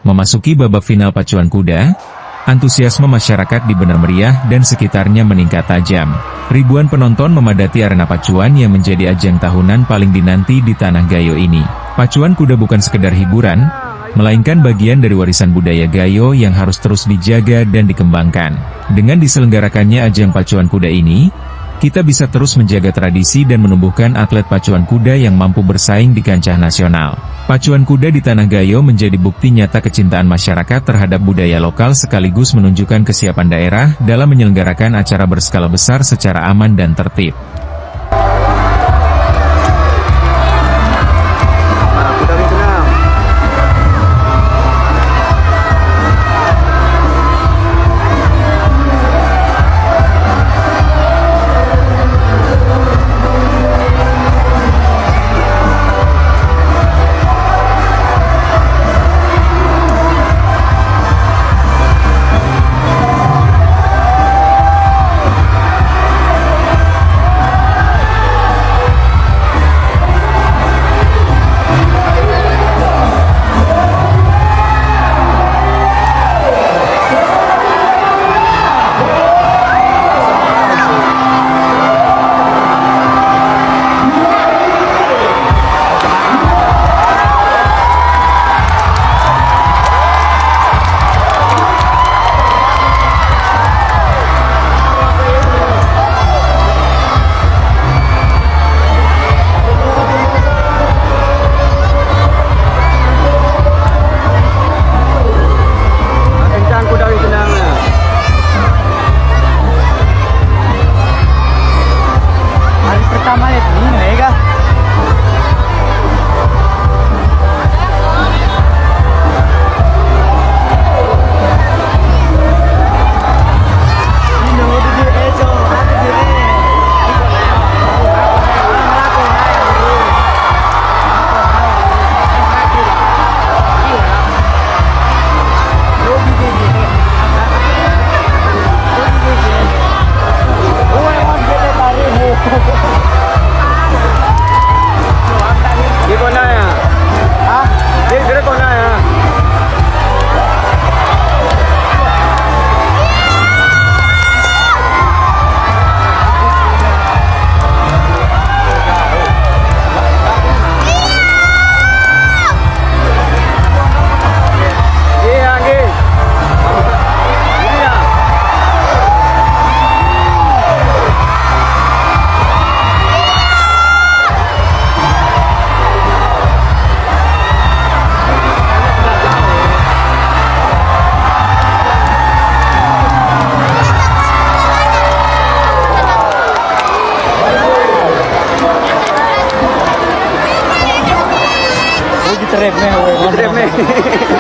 Memasuki babak final pacuan kuda, antusiasme masyarakat di Benar Meriah dan sekitarnya meningkat tajam. Ribuan penonton memadati arena pacuan yang menjadi ajang tahunan paling dinanti di Tanah Gayo ini. Pacuan kuda bukan sekedar hiburan, melainkan bagian dari warisan budaya Gayo yang harus terus dijaga dan dikembangkan. Dengan diselenggarakannya ajang pacuan kuda ini, kita bisa terus menjaga tradisi dan menumbuhkan atlet pacuan kuda yang mampu bersaing di kancah nasional. Pacuan kuda di Tanah Gayo menjadi bukti nyata kecintaan masyarakat terhadap budaya lokal sekaligus menunjukkan kesiapan daerah dalam menyelenggarakan acara berskala besar secara aman dan tertib. Trip में